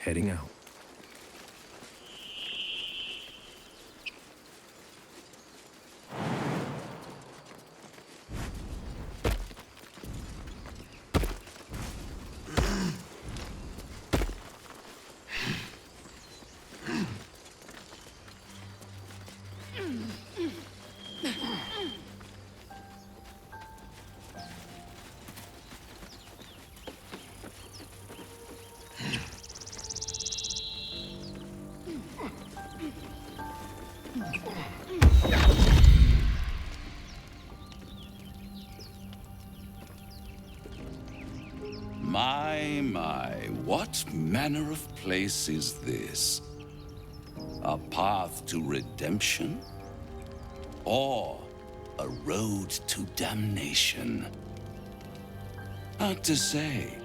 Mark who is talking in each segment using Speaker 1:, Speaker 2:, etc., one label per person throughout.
Speaker 1: heading out.
Speaker 2: My, what manner of place is this? A path to redemption? Or a road to damnation? Hard to say,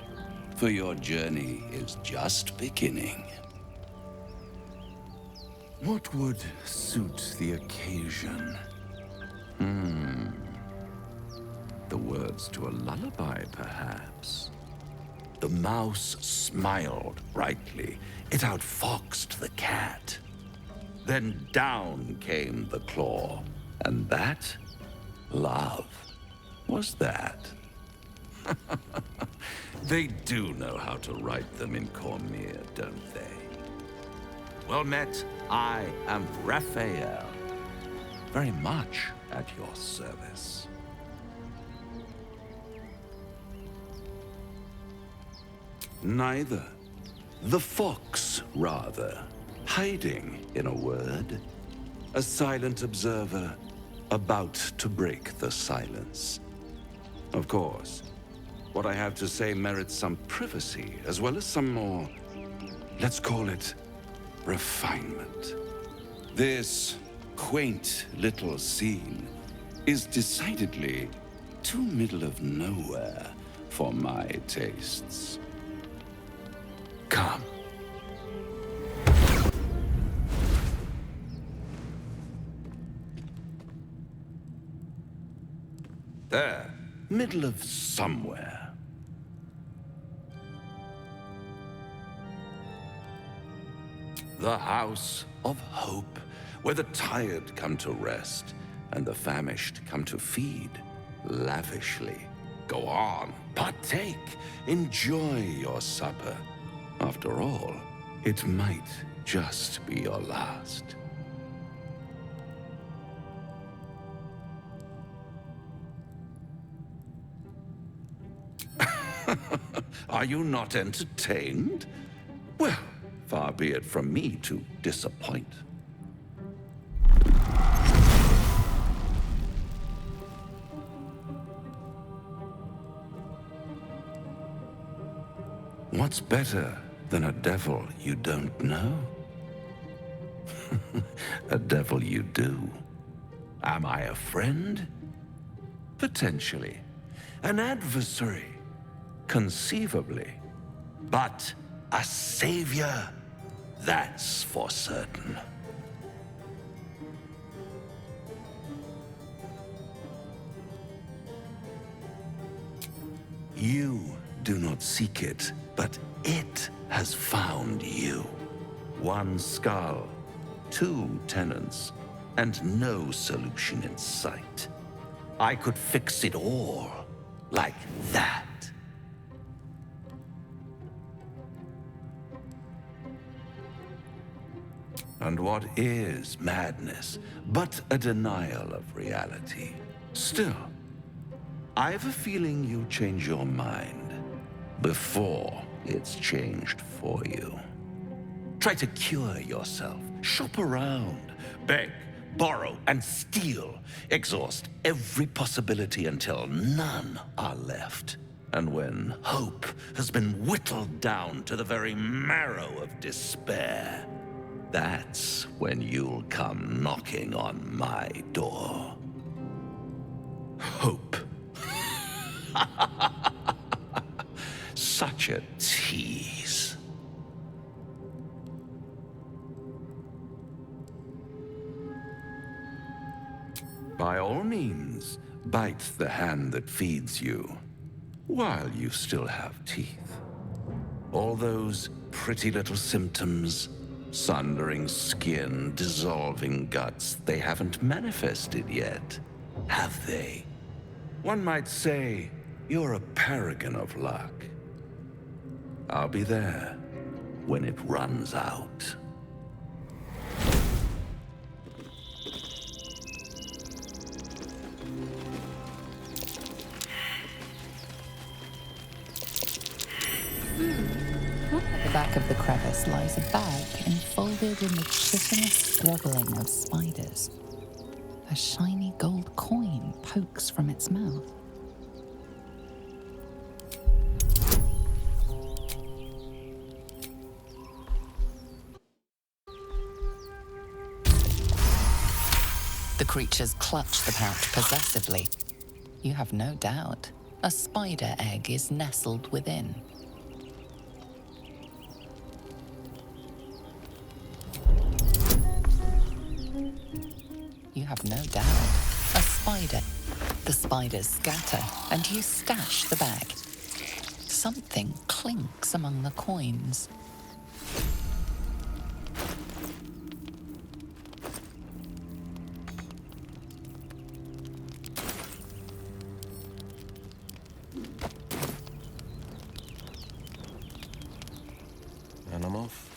Speaker 2: for your journey is just beginning.
Speaker 1: What would suit the occasion? The words to a lullaby, perhaps. The mouse smiled brightly. It outfoxed the cat. Then down came the claw. And that, love, was that. They do know how to write them in Cormier, don't they? Well met, I am Raphael. Very much at your service. Neither. The fox, rather. Hiding, in a word. A silent observer, about to break the silence. Of course, what I have to say merits some privacy, as well as some more, let's call it, refinement. This quaint little scene is decidedly too middle of nowhere for my tastes. Come. There, middle of somewhere. The House of Hope, where the tired come to rest and the famished come to feed lavishly. Go on, partake, enjoy your supper. After all, it might just be your last. Are you not entertained? Well, far be it from me to disappoint. What's better than a devil you don't know? A devil you do. Am I a friend? Potentially. An adversary? Conceivably. But a savior? That's for certain. You do not seek it, but it has found you. One skull, two tenants, and no solution in sight. I could fix it all, like that. And what is madness but a denial of reality? Still, I've a feeling you'll change your mind before it's changed for you. Try to cure yourself, shop around, beg, borrow, and steal. Exhaust every possibility until none are left. And when hope has been whittled down to the very marrow of despair, that's when you'll come knocking on my door. Hope. Such a tease. By all means, bite the hand that feeds you, while you still have teeth. All those pretty little symptoms. Sundering skin, dissolving guts. They haven't manifested yet, have they? One might say you're a paragon of luck. I'll be there when it runs out.
Speaker 3: At the back of the crevice lies a bag enfolded in the chitinous squabbling of spiders. A shiny gold coin pokes from its mouth. The creatures clutch the pouch possessively. You have no doubt a spider egg is nestled within. You have no doubt a spider. The spiders scatter, and you stash the bag. Something clinks among the coins.
Speaker 4: And I'm off.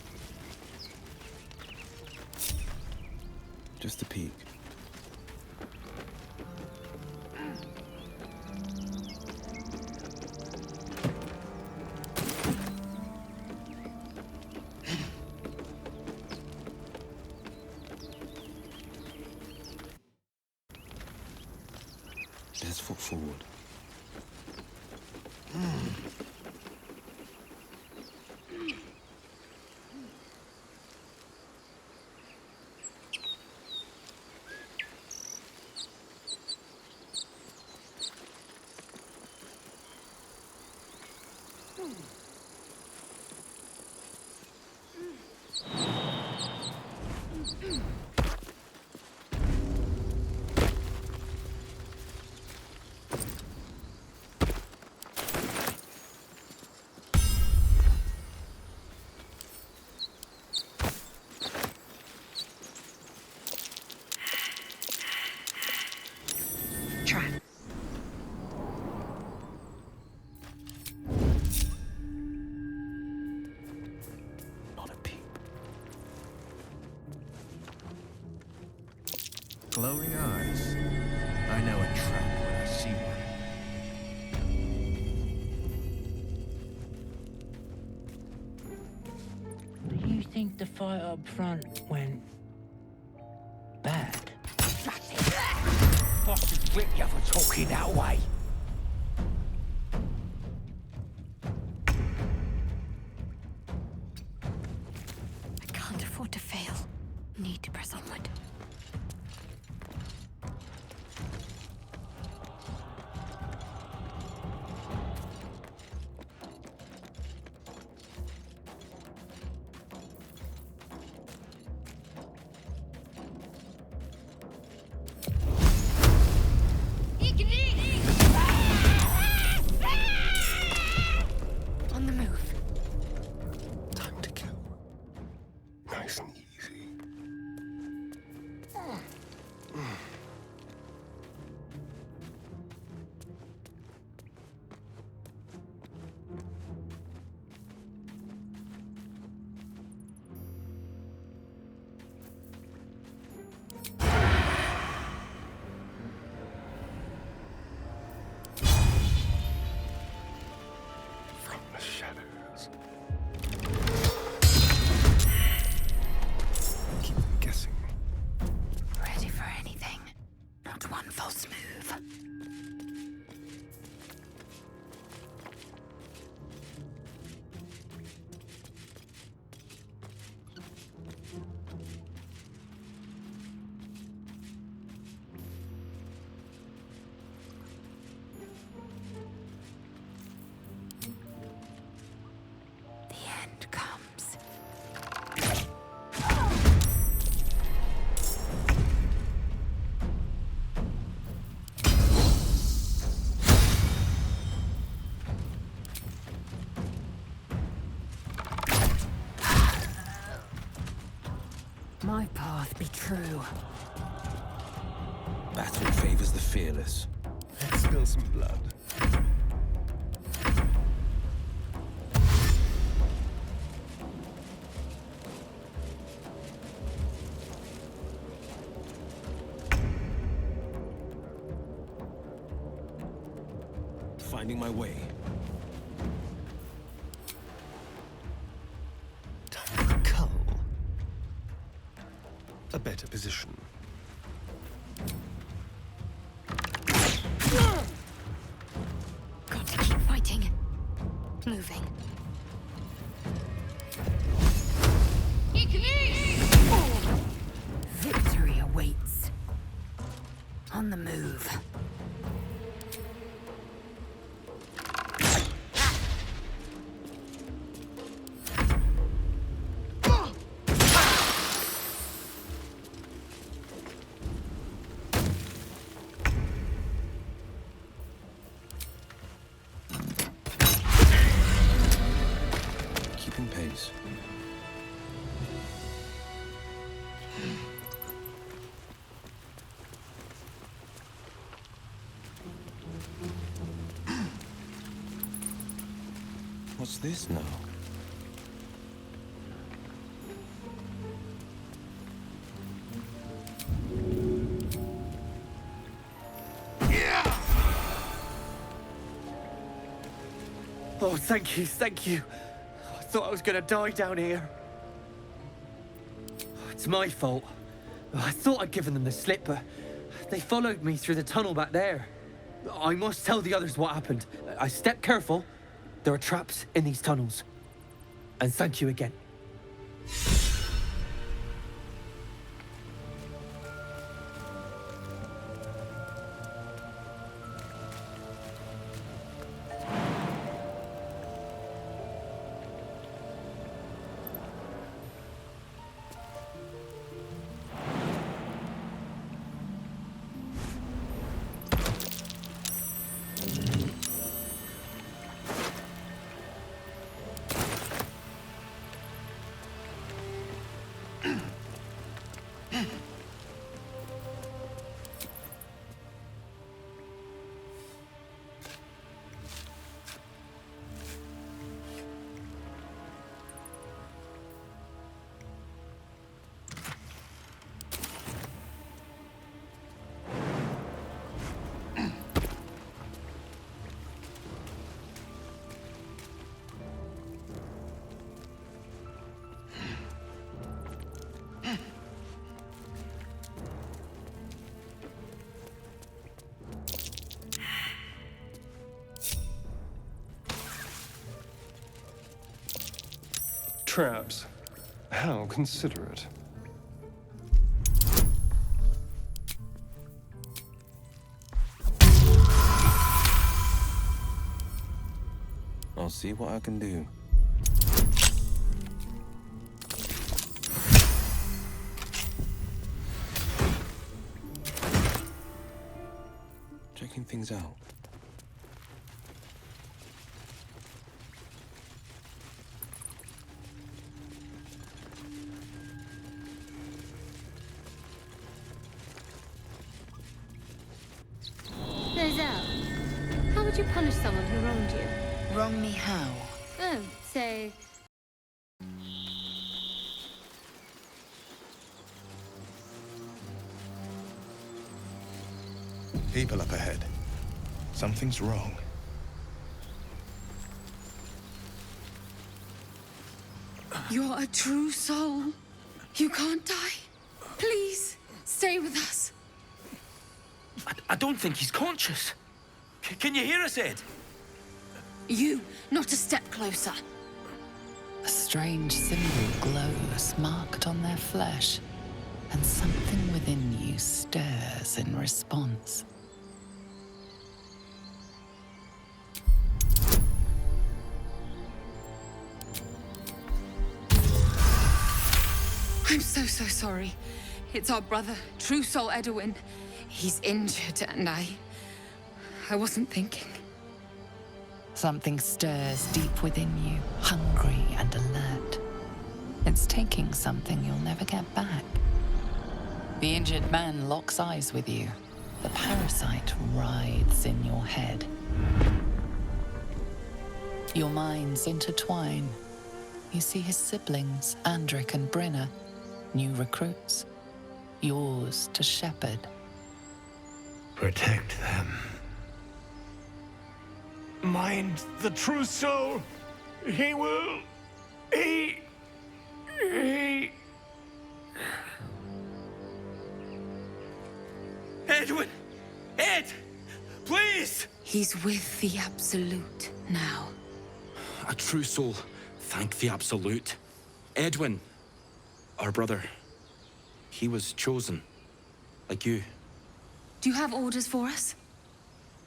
Speaker 4: Just a peek. Let's foot forward. Not a peep.
Speaker 5: Glowing eyes. I know a trap when I see one.
Speaker 6: Do you think the fight up front went bad?
Speaker 5: Boss would whip you for talking that way.
Speaker 7: I can't afford to fail. Need to press onward.
Speaker 6: My path be true.
Speaker 4: Battle favors the fearless.
Speaker 5: Let's spill some blood.
Speaker 4: Finding my way.
Speaker 5: Time for a cull. A better position.
Speaker 7: Got to keep fighting. Moving.
Speaker 6: Victory awaits. On the move.
Speaker 4: Keeping pace. What's this now?
Speaker 8: Oh, thank you, thank you. I thought I was gonna die down here. It's my fault. I thought I'd given them the slip, but they followed me through the tunnel back there. I must tell the others what happened. I stepped careful. There are traps in these tunnels. And thank you again.
Speaker 5: Traps. How considerate.
Speaker 4: I'll see what I can do. Checking things out.
Speaker 7: How would you punish someone who wronged you?
Speaker 3: Wrong me how?
Speaker 7: Oh, say...
Speaker 9: People up ahead. Something's wrong.
Speaker 10: You're a true soul. You can't die. Please, stay with us.
Speaker 8: I don't think he's conscious. Can you hear us, Ed?
Speaker 10: You, not a step closer.
Speaker 3: A strange symbol glows, marked on their flesh, and something within you stirs in response.
Speaker 10: I'm so sorry. It's our brother, true soul Edowin. He's injured and I wasn't thinking.
Speaker 3: Something stirs deep within you, hungry and alert. It's taking something you'll never get back. The injured man locks eyes with you. The parasite writhes in your head. Your minds intertwine. You see his siblings, Andric and Brynna, new recruits, yours to shepherd.
Speaker 5: Protect them. Mind the true soul. He will. He.
Speaker 8: Edwin! Ed! Please!
Speaker 10: He's with the Absolute now.
Speaker 11: A true soul. Thank the Absolute. Edwin, our brother, he was chosen. Like you.
Speaker 10: Do you have orders for us?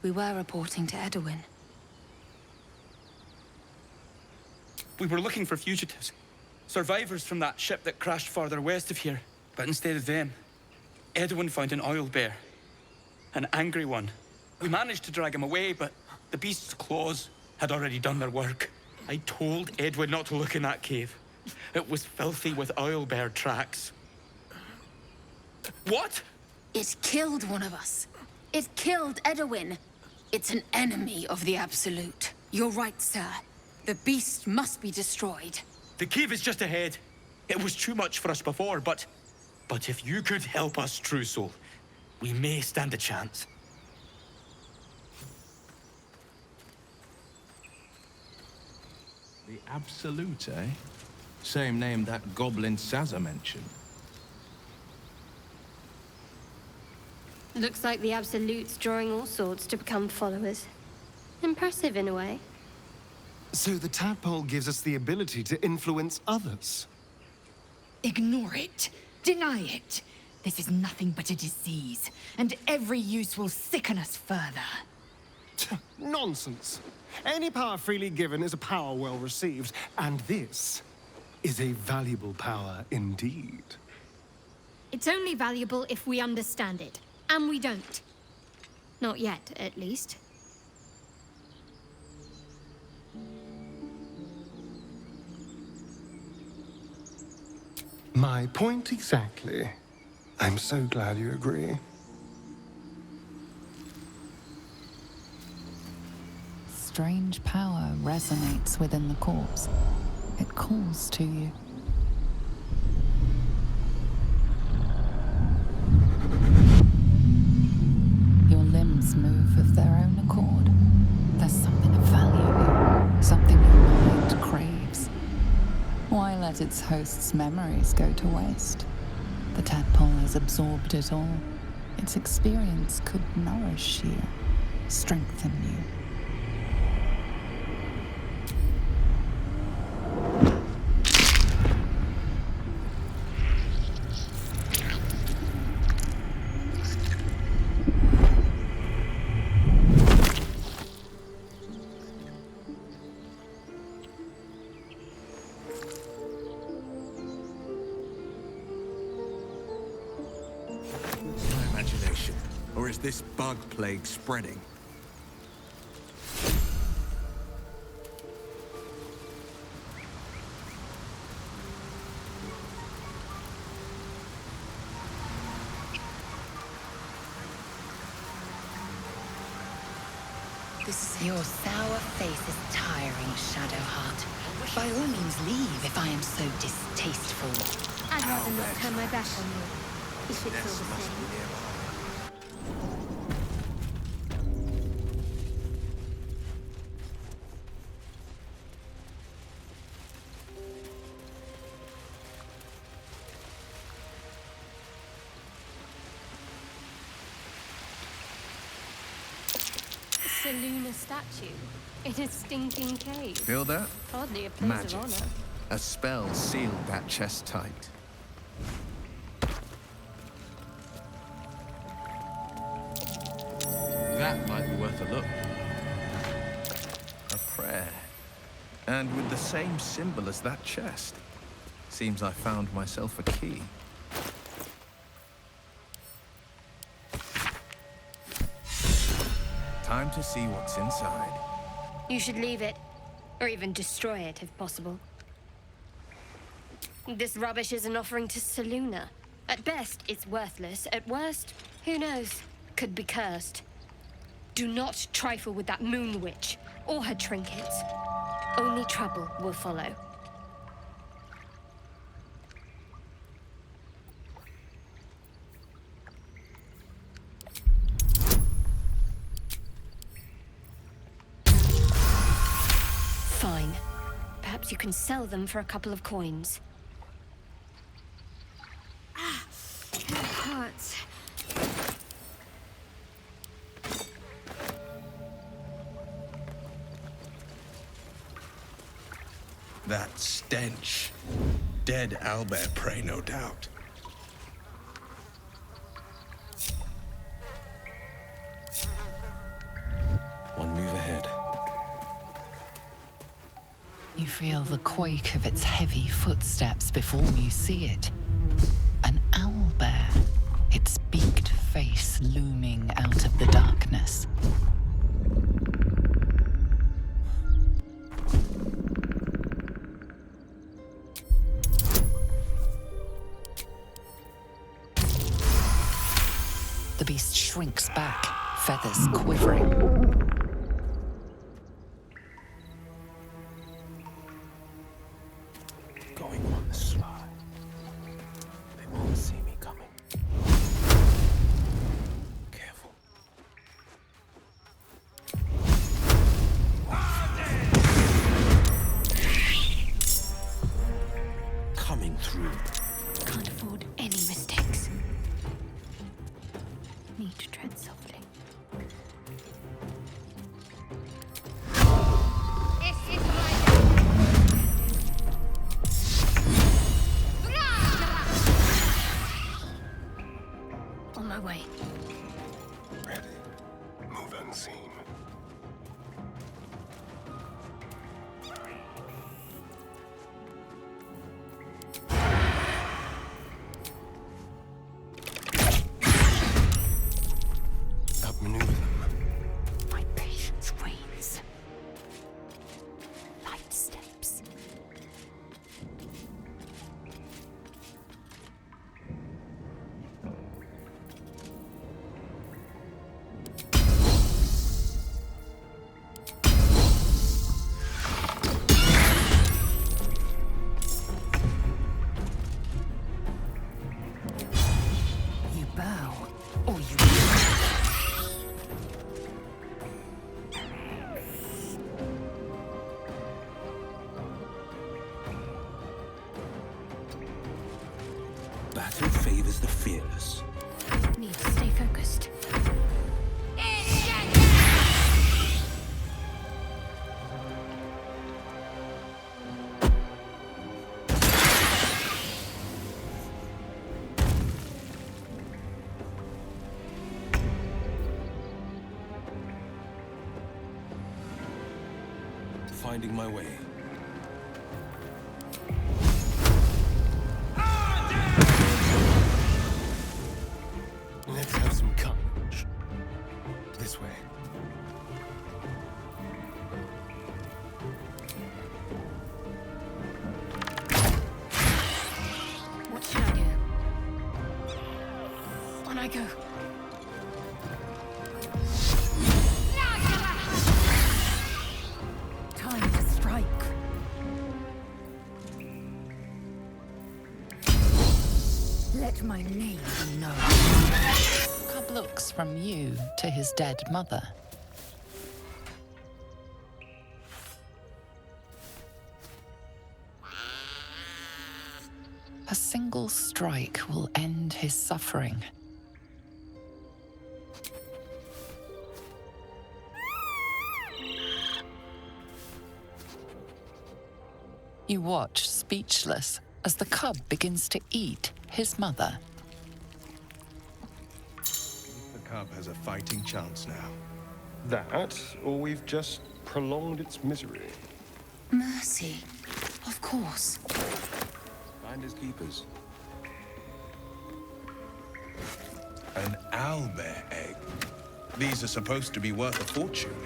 Speaker 10: We were reporting to Edowin.
Speaker 8: We were looking for fugitives. Survivors from that ship that crashed farther west of here. But instead of them, Edowin found an Owlbear. An angry one. We managed to drag him away, but the beast's claws had already done their work. I told Edwin not to look in that cave. It was filthy with Owlbear tracks. What?
Speaker 10: It killed one of us. It killed Edowin. It's an enemy of the Absolute. You're right, sir. The beast must be destroyed.
Speaker 8: The cave is just ahead. It was too much for us before, but if you could help us, True Soul, we may stand a chance.
Speaker 5: The Absolute, eh? Same name that goblin Sazza mentioned.
Speaker 7: Looks like the Absolute's drawing all sorts to become followers. Impressive in a way.
Speaker 12: So the tadpole gives us the ability to influence others.
Speaker 13: Ignore it. Deny it. This is nothing but a disease, and every use will sicken us further.
Speaker 12: Nonsense. Any power freely given is a power well received, and this is a valuable power indeed.
Speaker 7: It's only valuable if we understand it, and we don't. Not yet, at least.
Speaker 12: My point exactly. I'm so glad you agree.
Speaker 3: Strange power resonates within the corpse. It calls to you. Your limbs move of their own accord. There's something of value, something your mind craves. Why let its host's memories go to waste? The tadpole has absorbed it all. Its experience could nourish you, strengthen you.
Speaker 5: Or is this bug plague spreading?
Speaker 13: Your sour face is tiring, Shadowheart. By all means leave if I am so distasteful.
Speaker 7: I'd rather not turn my back on you, if it's all the same. A lunar statue in a stinking cave.
Speaker 5: Feel that?
Speaker 7: Hardly a place
Speaker 5: Magic.
Speaker 7: of honor.
Speaker 5: A spell sealed that chest tight. That might be worth a look. A prayer. And with the same symbol as that chest. Seems I found myself a key. Time to see what's inside.
Speaker 7: You should leave it, or even destroy it if possible. This rubbish is an offering to Selûne. At best, it's worthless. At worst, who knows? Could be cursed. Do not trifle with that moon witch or her trinkets. Only trouble will follow. Fine. Perhaps you can sell them for a couple of coins.
Speaker 14: It hurts.
Speaker 9: That stench. Dead owlbear prey, no doubt.
Speaker 4: One move ahead.
Speaker 3: You feel the quake of its heavy footsteps before you see it. An owlbear, its beaked face looming out of the darkness. The beast shrinks back, feathers quivering.
Speaker 4: Going on the sly. They won't see me coming. Careful. Coming through.
Speaker 7: Can't afford any mistakes. Need to tread softly. On my way.
Speaker 9: Ready. Move unseen. Outmaneuver them.
Speaker 10: My patience wanes. Light steps. You bow, or you
Speaker 4: Battle favors the fearless.
Speaker 7: Need to stay focused.
Speaker 4: Finding my way.
Speaker 12: Let's have some courage. This way.
Speaker 10: What should I do? On I go. Time to strike. Let my name be known.
Speaker 3: Cub looks from you to his dead mother. A single strike will end his suffering. You watch, speechless, as the cub begins to eat his mother.
Speaker 9: The cub has a fighting chance now.
Speaker 12: That, or we've just prolonged its misery.
Speaker 10: Mercy. Of course.
Speaker 4: Finders keepers.
Speaker 9: An owlbear egg. These are supposed to be worth a fortune.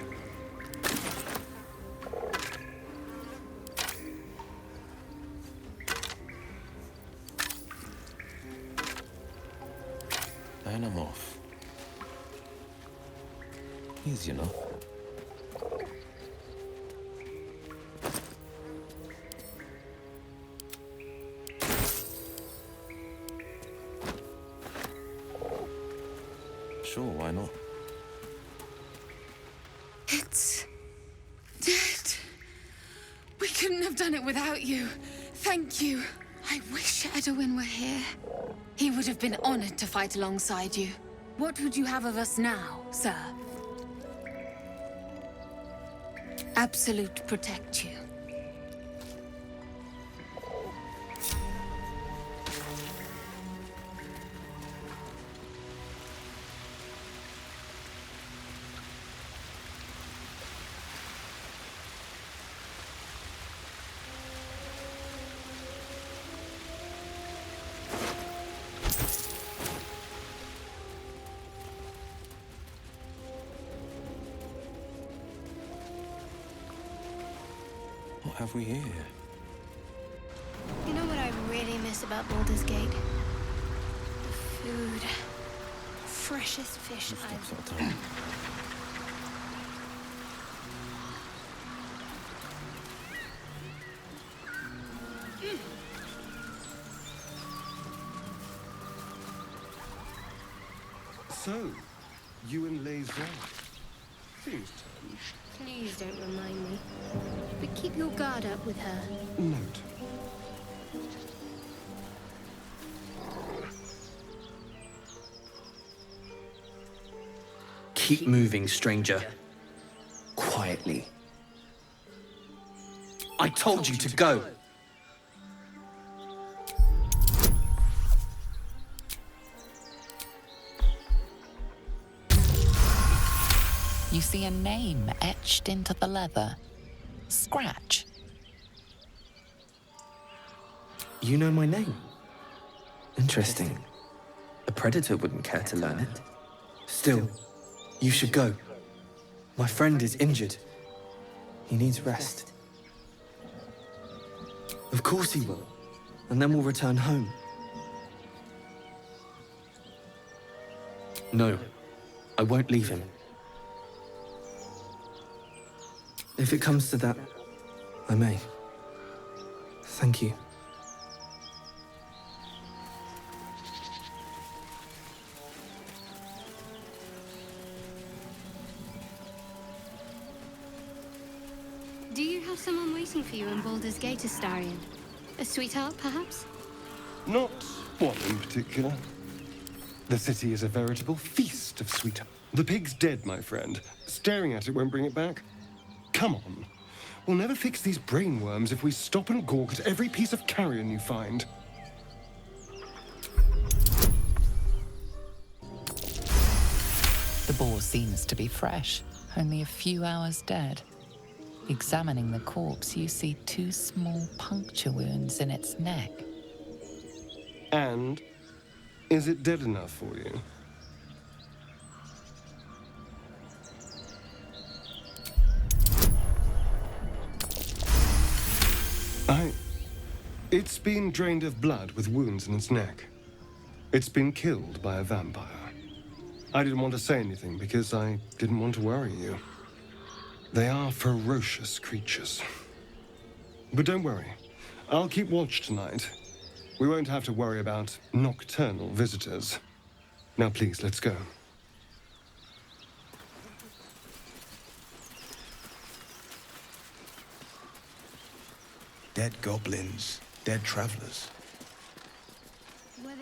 Speaker 4: Xenomorph. Easy enough. Sure, why not?
Speaker 10: It's dead. We couldn't have done it without you. Thank you. I wish Edowin were here. He would have been honored to fight alongside you. What would you have of us now, sir? Absolute protect you.
Speaker 4: What have we here?
Speaker 7: You know what I really miss about Baldur's Gate? The food. Freshest fish I've...
Speaker 12: So, you and Laser. Things turn.
Speaker 7: Please don't remind me. But keep your guard up with her.
Speaker 12: Note.
Speaker 8: Keep moving, stranger. Quietly. I told you to go.
Speaker 3: You see a name etched into the leather. Scratch.
Speaker 8: You know my name? Interesting. A predator wouldn't care to learn it. Still, you should go. My friend is injured. He needs rest. Of course he will. And then we'll return home. No, I won't leave him. If it comes to that, I may. Thank you.
Speaker 7: Do you have someone waiting for you in Baldur's Gate, Astarion? A sweetheart, perhaps?
Speaker 12: Not one in particular. The city is a veritable feast of sweethearts. The pig's dead, my friend. Staring at it won't bring it back. Come on. We'll never fix these brainworms if we stop and gawk at every piece of carrion you find.
Speaker 3: The boar seems to be fresh, only a few hours dead. Examining the corpse, you see 2 small puncture wounds in its neck.
Speaker 12: And is it dead enough for you? It's been drained of blood with wounds in its neck. It's been killed by a vampire. I didn't want to say anything because I didn't want to worry you. They are ferocious creatures. But don't worry. I'll keep watch tonight. We won't have to worry about nocturnal visitors. Now please, let's go.
Speaker 9: Dead goblins, dead travelers.
Speaker 7: Were they...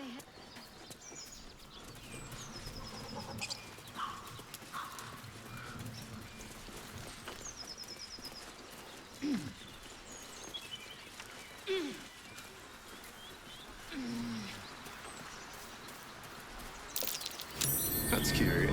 Speaker 5: That's curious.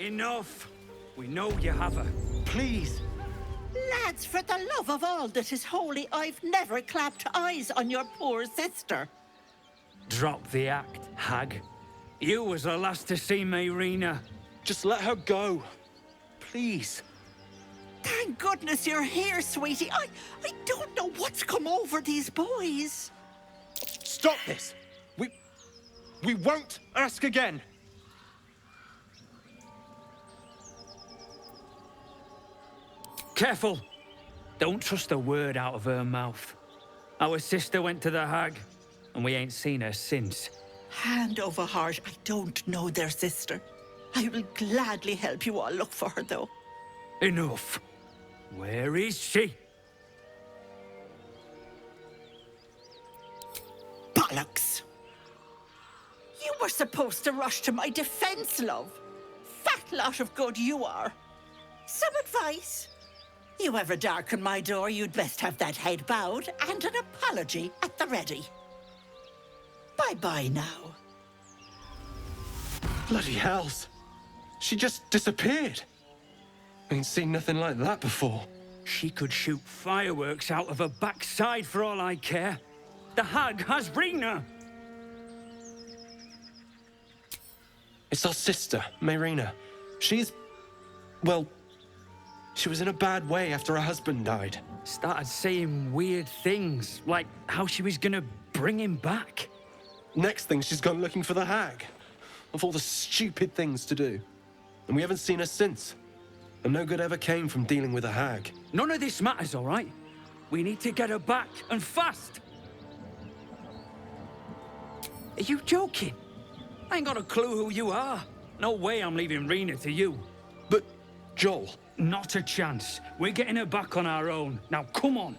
Speaker 8: Enough! We know you have her. Please.
Speaker 15: Lads, for the love of all that is holy, I've never clapped eyes on your poor sister.
Speaker 8: Drop the act, hag. You was the last to see Mayrina. Just let her go. Please.
Speaker 15: Thank goodness you're here, sweetie. I don't know what's come over these boys.
Speaker 11: Stop this! We won't ask again!
Speaker 8: Careful! Don't trust a word out of her mouth. Our sister went to the hag, and we ain't seen her since.
Speaker 15: Hand over heart, I don't know their sister. I will gladly help you all look for her, though.
Speaker 8: Enough. Where is she?
Speaker 15: Bollocks! You were supposed to rush to my defense, love. Fat lot of good you are. Some advice? You ever darken my door, you'd best have that head bowed and an apology at the ready. Bye-bye now.
Speaker 12: Bloody hells. She just disappeared. Ain't seen nothing like that before.
Speaker 8: She could shoot fireworks out of her backside for all I care. The hag has Rina.
Speaker 12: It's our sister, Mayrina. She's... well... she was in a bad way after her husband died.
Speaker 8: Started saying weird things, like how she was gonna bring him back.
Speaker 12: Next thing, she's gone looking for the hag. Of all the stupid things to do. And we haven't seen her since. And no good ever came from dealing with a hag.
Speaker 8: None of this matters, all right? We need to get her back, and fast! Are you joking? I ain't got a clue who you are. No way I'm leaving Rina to you.
Speaker 12: But, Joel...
Speaker 8: Not a chance. We're getting her back on our own. Now, come on.